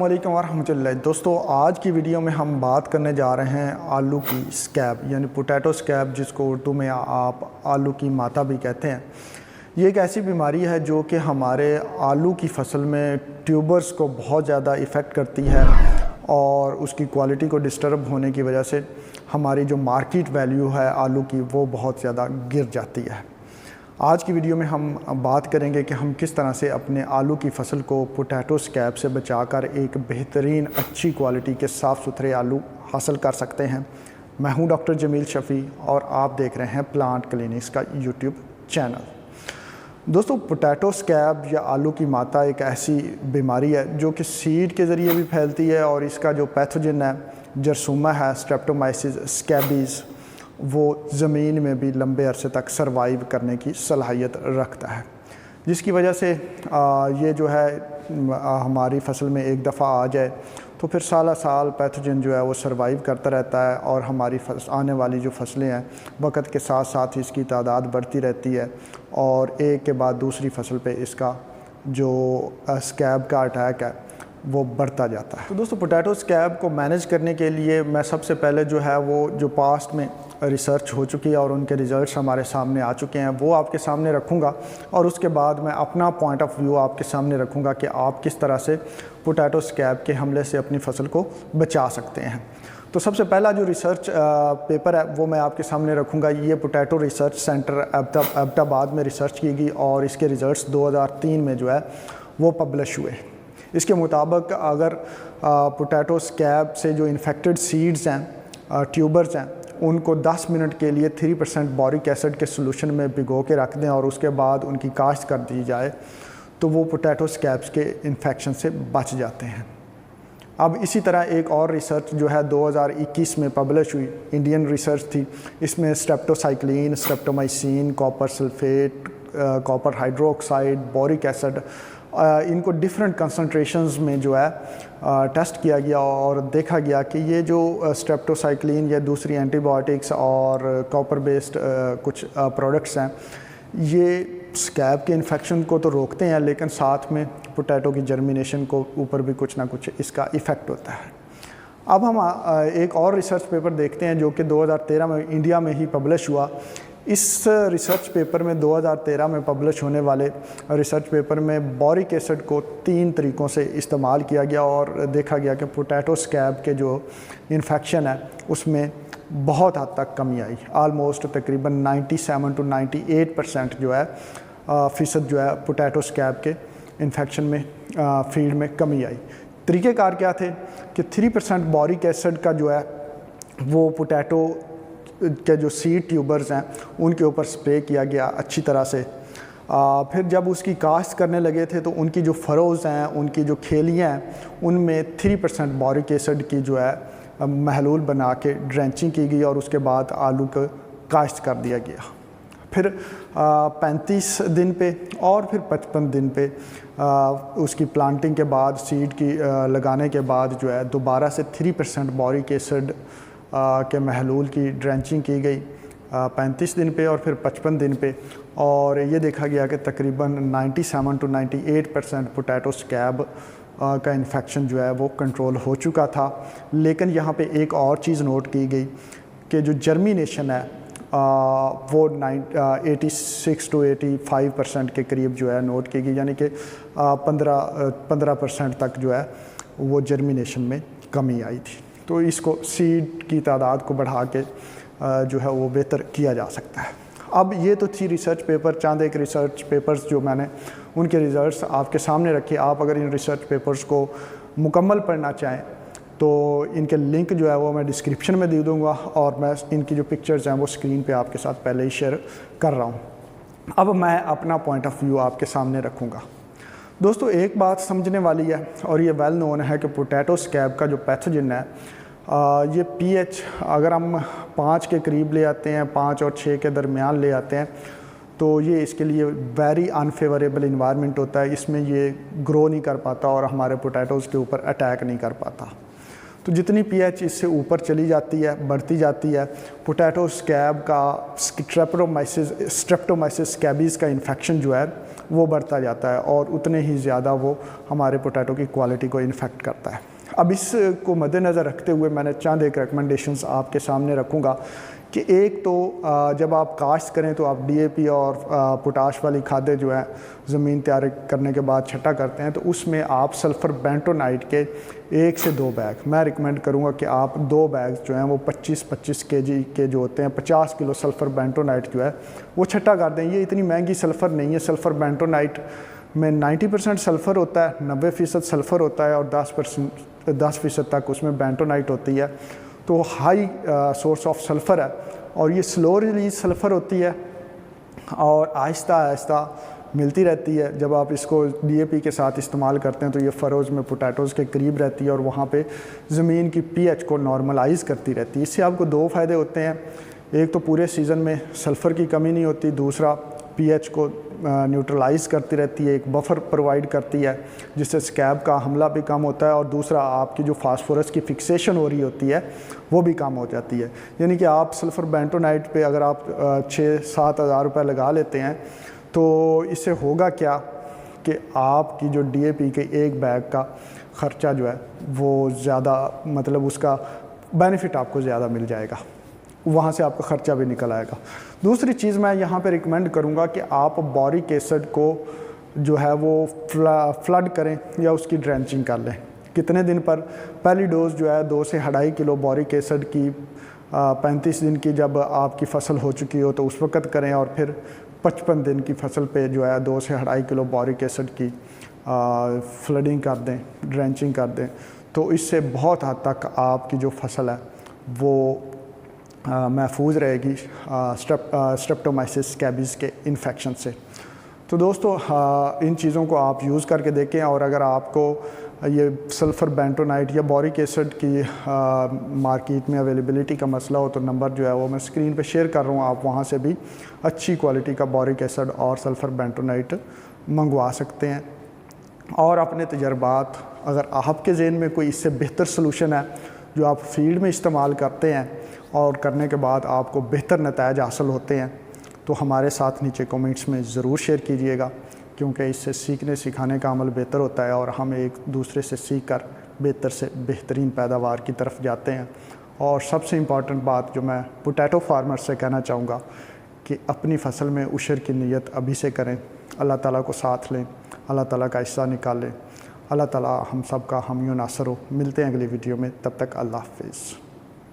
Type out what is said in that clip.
अस्सलाम वालेकुम वरहमतुल्लाह। दोस्तों, आज की वीडियो में हम बात करने जा रहे हैं आलू की स्कैब यानी पोटैटो स्कैब, जिसको उर्दू में आप आलू की माता भी कहते हैं। ये एक ऐसी बीमारी है जो कि हमारे आलू की फसल में ट्यूबर्स को बहुत ज़्यादा इफ़ेक्ट करती है और उसकी क्वालिटी को डिस्टर्ब होने की वजह से हमारी जो मार्केट वैल्यू है आलू की वो बहुत ज़्यादा गिर जाती है। आज की वीडियो में हम बात करेंगे कि हम किस तरह से अपने आलू की फसल को पोटैटो स्कैब से बचाकर एक बेहतरीन अच्छी क्वालिटी के साफ़ सुथरे आलू हासिल कर सकते हैं। मैं हूं डॉक्टर जमील शफ़ी और आप देख रहे हैं प्लांट क्लिनिक्स का यूट्यूब चैनल। दोस्तों, पोटैटो स्कैब या आलू की माता एक ऐसी बीमारी है जो कि सीड के ज़रिए भी फैलती है और इसका जो पैथोजन है, जरसूमा है, स्ट्रेप्टोमाइसिस स्कैबीज़, वो ज़मीन में भी लंबे अरसे तक सर्वाइव करने की सलाहियत रखता है, जिसकी वजह से ये जो है हमारी फसल में एक दफ़ा आ जाए तो फिर साल साल पैथोजन जो है वो सर्वाइव करता रहता है और हमारी आने वाली जो फसलें हैं वक्त के साथ साथ इसकी तादाद बढ़ती रहती है और एक के बाद दूसरी फसल पे इसका जो स्कैब का अटैक है वो बढ़ता जाता है। तो दोस्तों, पोटैटो स्कैब को मैनेज करने के लिए मैं सबसे पहले जो है वो जो पास्ट में रिसर्च हो चुकी है और उनके रिज़ल्ट्स हमारे सामने आ चुके हैं वो आपके सामने रखूँगा और उसके बाद मैं अपना पॉइंट ऑफ व्यू आपके सामने रखूँगा कि आप किस तरह से पोटैटो स्कैब के हमले से अपनी फसल को बचा सकते हैं। तो सबसे पहला जो रिसर्च पेपर है वो मैं आपके सामने रखूँगा। ये पोटैटो रिसर्च सेंटर एबटाबाद में रिसर्च की गई और इसके रिज़ल्ट्स 2003 में जो है वो पब्लिश हुए। इसके मुताबिक अगर पोटैटो स्कैब से जो इन्फेक्टेड सीड्स हैं, ट्यूबर्स हैं, उनको 10 मिनट के लिए 3% बोरिक एसिड के सोल्यूशन में भिगो के रख दें और उसके बाद उनकी काश्त कर दी जाए तो वो पोटैटो स्कैब्स के इन्फेक्शन से बच जाते हैं। अब इसी तरह एक और रिसर्च जो है 2021 में पब्लिश हुई, इंडियन रिसर्च थी। इसमें streptocycline, streptomycin, copper sulphate, copper hydroxide, boric acid, इनको डिफरेंट कंसंट्रेशंस में जो है टेस्ट किया गया और देखा गया कि ये जो स्ट्रेप्टोसाइक्लिन या दूसरी एंटीबायोटिक्स और कॉपर बेस्ड कुछ प्रोडक्ट्स हैं, ये स्कैब के इन्फेक्शन को तो रोकते हैं लेकिन साथ में पोटैटो की जर्मिनेशन को ऊपर भी कुछ ना कुछ इसका इफ़ेक्ट होता है। अब हम एक और रिसर्च पेपर देखते हैं जो कि 2013 में इंडिया में ही पब्लिश हुआ। इस रिसर्च पेपर में 2013 में पब्लिश होने वाले रिसर्च पेपर में बोरिक एसिड को 3 तरीक़ों से इस्तेमाल किया गया और देखा गया कि पोटैटो स्कैब के जो इन्फेक्शन है उसमें बहुत हद तक कमी आई। आलमोस्ट तकरीबन 97 to 98% जो है फ़ीसद जो है पोटैटो स्कैब के इन्फेक्शन में फील्ड में कमी आई। तरीक़ेकार क्या थे कि 3% बोरिक एसिड का जो है वो पोटैटो के जो सीड ट्यूबर्स हैं उनके ऊपर स्प्रे किया गया अच्छी तरह से। फिर जब उसकी काश्त करने लगे थे तो उनकी जो फरोज़ हैं, उनकी जो खेलियाँ हैं, उनमें 3% बोरिक एसिड की जो है महलूल बना के ड्रेंचिंग की गई और उसके बाद आलू को काश्त कर दिया गया। फिर 35 दिन पे और फिर 55 दिन पे उसकी प्लांटिंग के बाद सीड की लगाने के बाद जो है दोबारा से 3% बोरिक एसिड के महलूल की ड्रेंचिंग की गई 35 दिन पे और फिर 55 दिन पे, और ये देखा गया कि तकरीबन 97 to 98% पोटैटो स्कैब का इन्फेक्शन जो है वो कंट्रोल हो चुका था। लेकिन यहाँ पे एक और चीज़ नोट की गई कि जो जर्मिनेशन है वो 86 to 85% के करीब जो है नोट की गई, यानी कि 15% तक जो है वो जर्मिनेशन में कमी आई थी। तो इसको सीड की तादाद को बढ़ा के जो है वो बेहतर किया जा सकता है। अब ये तो थी रिसर्च पेपर, चंद एक रिसर्च पेपर्स जो मैंने उनके रिज़ल्ट्स आपके सामने रखे। आप अगर इन रिसर्च पेपर्स को मुकम्मल पढ़ना चाहें तो इनके लिंक जो है वो मैं डिस्क्रिप्शन में दे दूँगा और मैं इनकी जो पिक्चर्स हैं वो स्क्रीन पे आपके साथ पहले ही शेयर कर रहा हूँ। अब मैं अपना पॉइंट ऑफ व्यू आपके सामने रखूँगा। दोस्तों, एक बात समझने वाली है और ये वेल नोन है कि पोटैटो स्कैब का जो पैथोजन है ये pH अगर हम 5 के करीब ले आते हैं, 5 और 6 के दरमियान ले आते हैं तो ये इसके लिए वेरी अनफेवरेबल इन्वायरमेंट होता है। इसमें ये ग्रो नहीं कर पाता और हमारे पोटैटोज़ के ऊपर अटैक नहीं कर पाता। तो जितनी pH इससे ऊपर चली जाती है, बढ़ती जाती है, पोटैटो स्कैब का स्ट्रेप्टोमाइसिस स्कैबीज़ का इन्फेक्शन जो है वो बढ़ता जाता है और उतने ही ज़्यादा वो हमारे पोटैटो की क्वालिटी को इन्फेक्ट करता है। अब इसको मद्देनज़र रखते हुए मैंने चंद एक रिकमेंडेशंस आपके सामने रखूँगा कि एक तो जब आप काश्त करें तो आप DAP और पोटाश वाली खादें जो है ज़मीन तैयार करने के बाद छटा करते हैं, तो उसमें आप सल्फ़र बेंटोनाइट के 1 से 2 बैग मैं रिकमेंड करूँगा कि आप 2 बैग जो हैं वो 25-25 kg के जो होते हैं 50 किलो सल्फ़र बेंटोनाइट जो है वो छटा कर दें। ये इतनी महंगी सल्फ़र नहीं है। सल्फ़र बेंटोनाइट में 90% सल्फ़र होता है, 90% सल्फ़र होता है और 10% तक उसमें बेंटोनाइट होती है, तो हाई सोर्स ऑफ सल्फ़र है और ये स्लो रिलीज सल्फ़र होती है और आहिस्ता आहिस्ता मिलती रहती है। जब आप इसको DAP के साथ इस्तेमाल करते हैं तो ये फ़रोज़ में पोटैटोज़ के करीब रहती है और वहाँ पे ज़मीन की pH को नॉर्मलाइज़ करती रहती है। इससे आपको 2 फ़ायदे होते हैं, एक तो पूरे सीज़न में सल्फ़र की कमी नहीं होती, दूसरा pH को न्यूट्रलाइज़ करती रहती है, एक बफ़र प्रोवाइड करती है जिससे स्कैब का हमला भी कम होता है और दूसरा आपकी जो फास्फोरस की फिक्सेशन हो रही होती है वो भी कम हो जाती है। यानी कि आप सल्फ़र बेंटोनाइट पे अगर आप 6-7 हज़ार रुपये लगा लेते हैं तो इससे होगा क्या कि आपकी जो DAP के 1 बैग का ख़र्चा जो है वो ज़्यादा, मतलब उसका बेनिफिट आपको ज़्यादा मिल जाएगा, वहाँ से आपका ख़र्चा भी निकल आएगा। दूसरी चीज़ मैं यहाँ पे रिकमेंड करूँगा कि आप बोरिक एसिड को जो है वो फ्लड करें या उसकी ड्रेंचिंग कर लें। कितने दिन पर? पहली डोज़ जो है 2 से 2.5 किलो बोरिक एसिड की 35 दिन की जब आपकी फ़सल हो चुकी हो तो उस वक़्त करें और फिर 55 दिन की फ़सल पे जो है 2 से 2.5 किलो बोरिक एसिड की फ्लडिंग कर दें, ड्रेंचिंग कर दें, तो इससे बहुत हद तक आपकी जो फ़सल है वो महफूज रहेगी स्ट्रेप्टोमाइसिस स्कैबीज़ के इन्फेक्शन से। तो दोस्तों इन चीज़ों को आप यूज़ करके देखें और अगर आपको ये सल्फ़र बेंटोनाइट या बोरिक एसिड की मार्केट में अवेलेबिलिटी का मसला हो तो नंबर जो है वो मैं स्क्रीन पे शेयर कर रहा हूँ, आप वहाँ से भी अच्छी क्वालिटी का बोरिक एसिड और सल्फ़र बेंटोनाइट मंगवा सकते हैं। और अपने तजर्बात, अगर आपके ज़हन में कोई इससे बेहतर सलूशन है जो आप फील्ड में इस्तेमाल करते हैं और करने के बाद आपको बेहतर नताइज हासिल होते हैं, तो हमारे साथ नीचे कमेंट्स में ज़रूर शेयर कीजिएगा, क्योंकि इससे सीखने सिखाने का अमल बेहतर होता है और हम एक दूसरे से सीख कर बेहतर से बेहतरीन पैदावार की तरफ जाते हैं। और सबसे इम्पॉर्टेंट बात जो मैं पोटैटो फार्मर से कहना चाहूँगा कि अपनी फ़सल में उशर की नीयत अभी से करें, अल्लाह ताला को साथ लें, अल्लाह ताला का हिस्सा निकालें। अल्लाह ताला हम सब का हामी नासर हो। मिलते हैं अगली वीडियो में, तब तक अल्लाह हाफ़िज़।